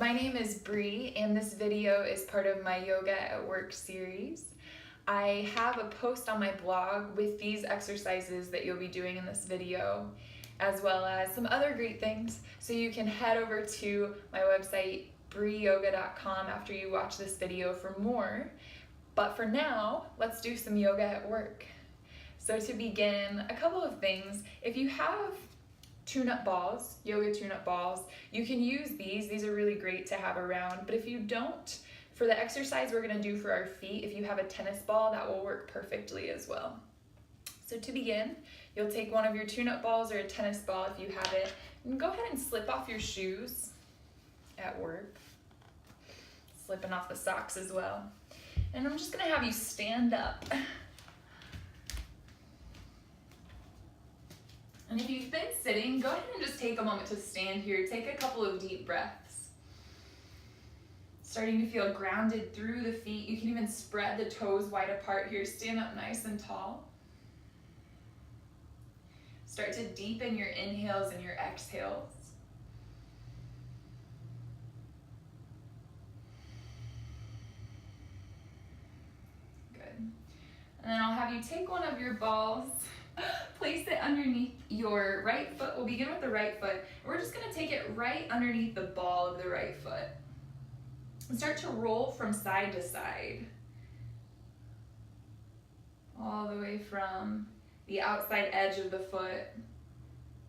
My name is Bree, and this video is part of my Yoga at Work series. I have a post on my blog with these exercises that you'll be doing in this video, as well as some other great things. So you can head over to my website, breeyoga.com, after you watch this video for more. But for now, let's do some yoga at work. So to begin, a couple of things. If you have tune-up balls, yoga tune-up balls, you can use these. These are really great to have around. But if you don't, for the exercise we're gonna do for our feet, if you have a tennis ball, that will work perfectly as well. So to begin, you'll take one of your tune-up balls or a tennis ball if you have it, and go ahead and slip off your shoes at work. Slipping off the socks as well. And I'm just gonna have you stand up. And if you've been sitting, go ahead and just take a moment to stand here. Take a couple of deep breaths. Starting to feel grounded through the feet. You can even spread the toes wide apart here. Stand up nice and tall. Start to deepen your inhales and your exhales. Good. And then I'll have you take one of your balls, place it underneath your right foot. We'll begin with the right foot. We're just gonna take it right underneath the ball of the right foot. And start to roll from side to side. All the way from the outside edge of the foot,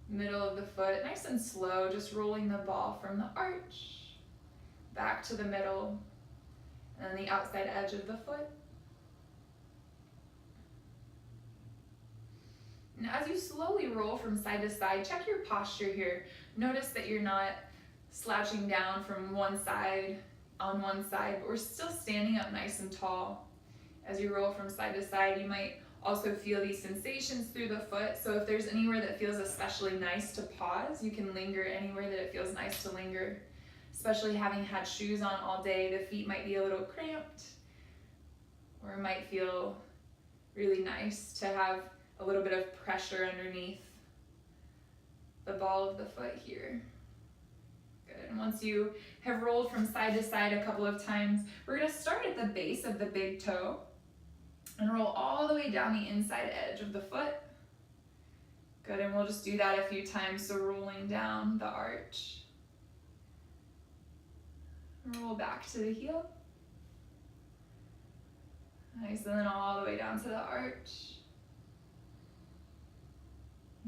middle of the foot, nice and slow, just rolling the ball from the arch, back to the middle, and then the outside edge of the foot. And as you slowly roll from side to side, check your posture here. Notice that you're not slouching down from one side on one side, but we're still standing up nice and tall. As you roll from side to side, you might also feel these sensations through the foot. So if there's anywhere that feels especially nice to pause, you can linger anywhere that it feels nice to linger. Especially having had shoes on all day, the feet might be a little cramped, or it might feel really nice to have a little bit of pressure underneath the ball of the foot here. Good. And once you have rolled from side to side a couple of times, we're going to start at the base of the big toe and roll all the way down the inside edge of the foot. Good. And we'll just do that a few times. So rolling down the arch. Roll back to the heel. Nice. And then all the way down to the arch.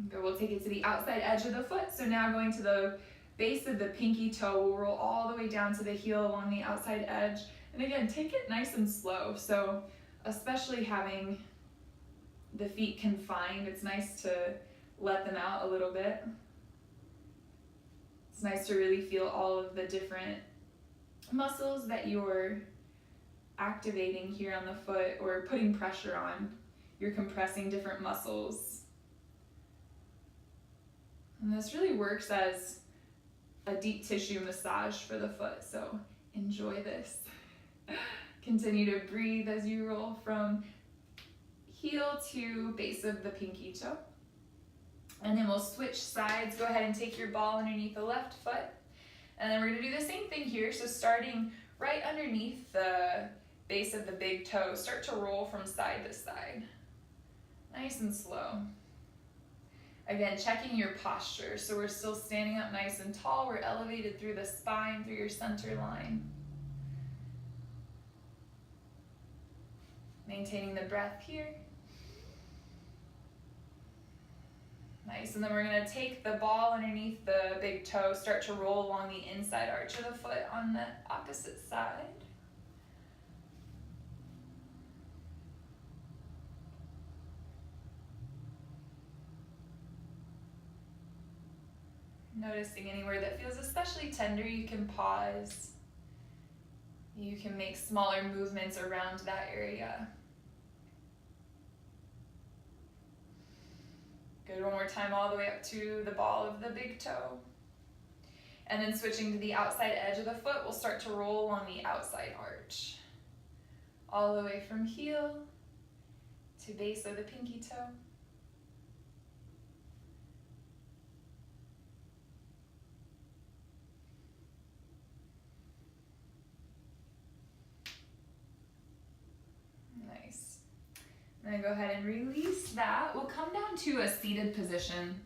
Good, we'll take it to the outside edge of the foot. So now going to the base of the pinky toe, we'll roll all the way down to the heel along the outside edge. And again, take it nice and slow. So especially having the feet confined, it's nice to let them out a little bit. It's nice to really feel all of the different muscles that you're activating here on the foot or putting pressure on. You're compressing different muscles. And this really works as a deep tissue massage for the foot, so enjoy this. Continue to breathe as you roll from heel to base of the pinky toe. And then we'll switch sides. Go ahead and take your ball underneath the left foot. And then we're gonna do the same thing here. So starting right underneath the base of the big toe, start to roll from side to side. Nice and slow. Again, checking your posture. So we're still standing up nice and tall. We're elevated through the spine, through your center line. Maintaining the breath here. Nice, and then we're gonna take the ball underneath the big toe, start to roll along the inside arch of the foot on the opposite side. Noticing anywhere that feels especially tender, you can pause. You can make smaller movements around that area. Good, one more time all the way up to the ball of the big toe. And then switching to the outside edge of the foot, we'll start to roll along the outside arch. All the way from heel to base of the pinky toe. And then go ahead and release that. We'll come down to a seated position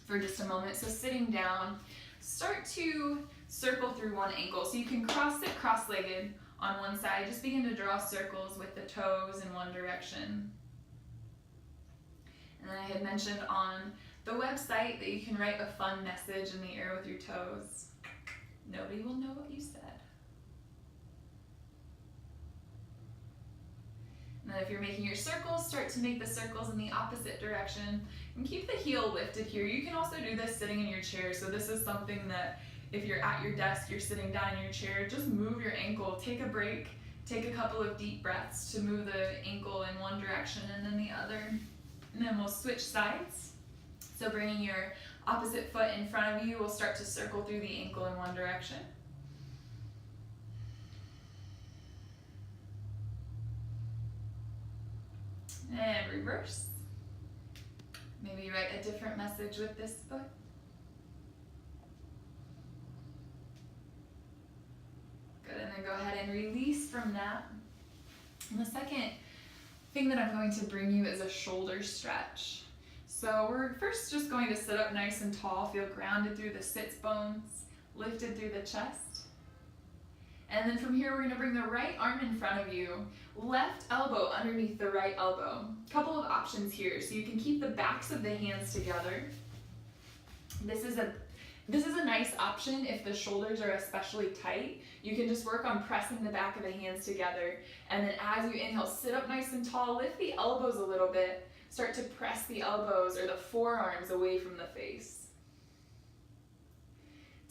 for just a moment. So sitting down, start to circle through one ankle. So you can cross it cross-legged on one side. Just begin to draw circles with the toes in one direction. And then I had mentioned on the website that you can write a fun message in the air with your toes. Nobody will know what you said. And then if you're making your circles, start to make the circles in the opposite direction. And keep the heel lifted here. You can also do this sitting in your chair. So this is something that if you're at your desk, you're sitting down in your chair, just move your ankle, take a break, take a couple of deep breaths to move the ankle in one direction and then the other. And then we'll switch sides. So bringing your opposite foot in front of you, we'll start to circle through the ankle in one direction. And reverse. Maybe write a different message with this foot. Good, and then go ahead and release from that. And the second thing that I'm going to bring you is a shoulder stretch. So we're first just going to sit up nice and tall, feel grounded through the sits bones, lifted through the chest. And then from here, we're going to bring the right arm in front of you, left elbow underneath the right elbow. Couple of options here. So you can keep the backs of the hands together. This is a nice option if the shoulders are especially tight. You can just work on pressing the back of the hands together. And then as you inhale, sit up nice and tall, lift the elbows a little bit. Start to press the elbows or the forearms away from the face.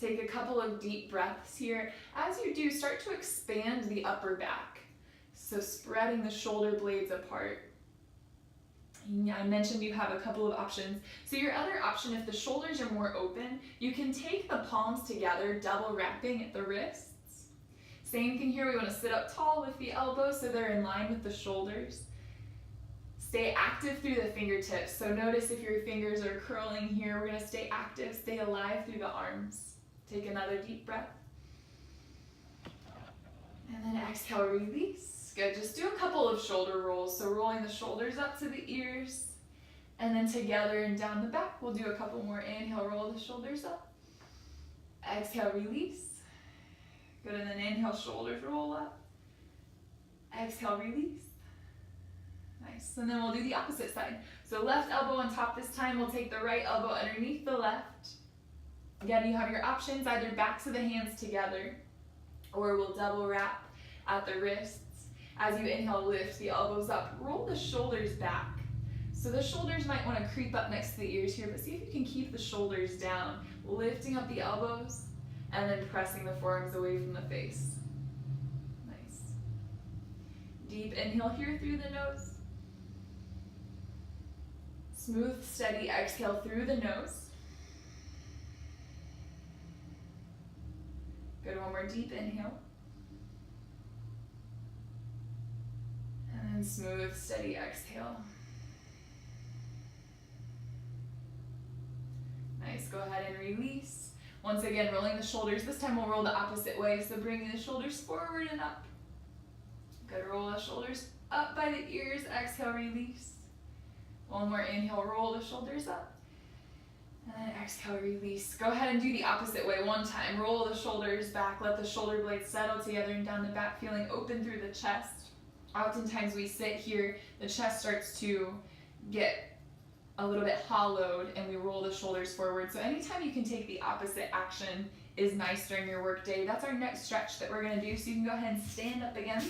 Take a couple of deep breaths here. As you do, start to expand the upper back. So spreading the shoulder blades apart. I mentioned you have a couple of options. So your other option, if the shoulders are more open, you can take the palms together, double wrapping at the wrists. Same thing here, we want to sit up tall with the elbows so they're in line with the shoulders. Stay active through the fingertips. So notice if your fingers are curling here, we're going to stay active, stay alive through the arms. Take another deep breath. And then exhale, release. Good, just do a couple of shoulder rolls. So rolling the shoulders up to the ears and then together and down the back. We'll do a couple more. Inhale, roll the shoulders up. Exhale, release. Good, and then inhale, shoulders roll up. Exhale, release. Nice, and then we'll do the opposite side. So left elbow on top this time. We'll take the right elbow underneath the left. Again, you have your options, either backs of the hands together, or we'll double wrap at the wrists. As you inhale, lift the elbows up, roll the shoulders back. So the shoulders might want to creep up next to the ears here, but see if you can keep the shoulders down, lifting up the elbows, and then pressing the forearms away from the face. Nice. Deep inhale here through the nose. Smooth, steady exhale through the nose. Good, one more deep inhale. And then smooth, steady exhale. Nice, go ahead and release. Once again, rolling the shoulders. This time we'll roll the opposite way, so bringing the shoulders forward and up. Good, roll the shoulders up by the ears. Exhale, release. One more inhale, roll the shoulders up. And then exhale, release. Go ahead and do the opposite way one time. Roll the shoulders back, let the shoulder blades settle together and down the back, feeling open through the chest. Oftentimes we sit here, the chest starts to get a little bit hollowed and we roll the shoulders forward. So anytime you can take the opposite action is nice during your work day. That's our next stretch that we're gonna do. So you can go ahead and stand up again.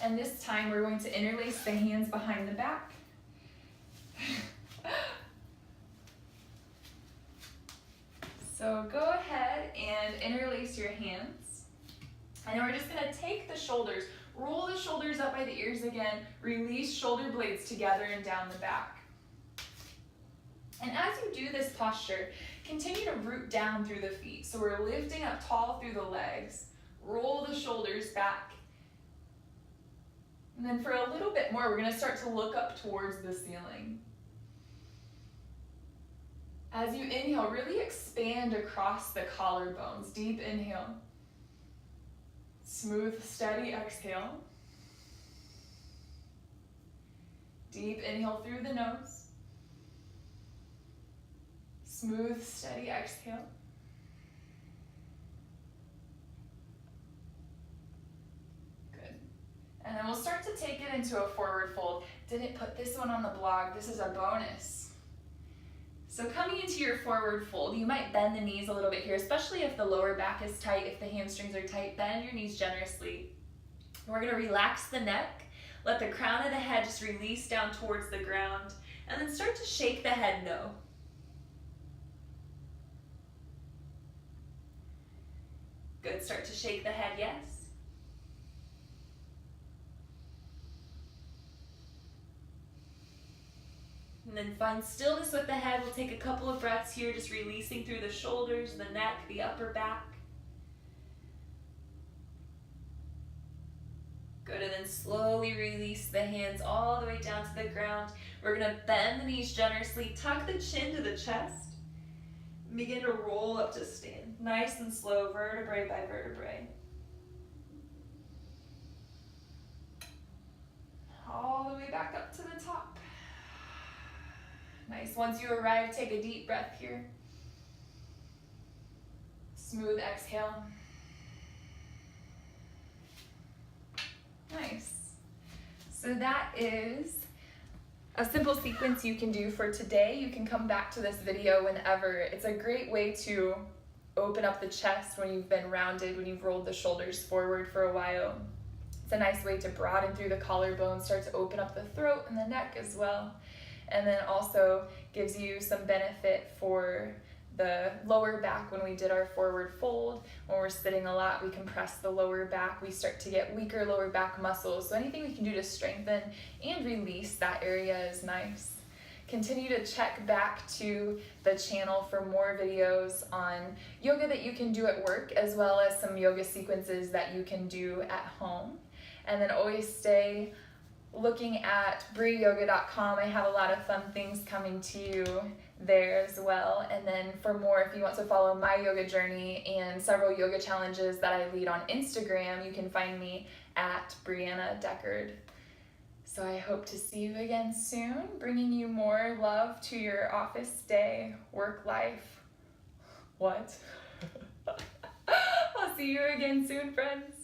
And this time we're going to interlace the hands behind the back. So go ahead and interlace your hands. And then we're just gonna take the shoulders, roll the shoulders up by the ears again, release shoulder blades together and down the back. And as you do this posture, continue to root down through the feet. So we're lifting up tall through the legs, roll the shoulders back. And then for a little bit more, we're gonna start to look up towards the ceiling. As you inhale, really expand across the collarbones. Deep inhale. Smooth, steady exhale. Deep inhale through the nose. Smooth, steady exhale. Good. And then we'll start to take it into a forward fold. Didn't put this one on the blog. This is a bonus. So coming into your forward fold, you might bend the knees a little bit here, especially if the lower back is tight, if the hamstrings are tight, bend your knees generously. We're gonna relax the neck, let the crown of the head just release down towards the ground, and then start to shake the head no. Good, start to shake the head yes. And then find stillness with the head. We'll take a couple of breaths here, just releasing through the shoulders, the neck, the upper back. Good, and then slowly release the hands all the way down to the ground. We're gonna bend the knees generously, tuck the chin to the chest, and begin to roll up to stand. Nice and slow, vertebrae by vertebrae. All the way back up to the top. Nice. Once you arrive, take a deep breath here. Smooth exhale. Nice. So that is a simple sequence you can do for today. You can come back to this video whenever. It's a great way to open up the chest when you've been rounded, when you've rolled the shoulders forward for a while. It's a nice way to broaden through the collarbone, start to open up the throat and the neck as well. And then also gives you some benefit for the lower back when we did our forward fold. When we're sitting a lot, we compress the lower back. We start to get weaker lower back muscles. So anything we can do to strengthen and release that area is nice. Continue to check back to the channel for more videos on yoga that you can do at work, as well as some yoga sequences that you can do at home. And then always stay looking at brieyoga.com. I have a lot of fun things coming to you there as well. And then for more, if you want to follow my yoga journey and several yoga challenges that I lead on Instagram, you can find me at Brianna Deckard. So I hope to see you again soon, bringing you more love to your office day, work life. What? I'll see you again soon, friends.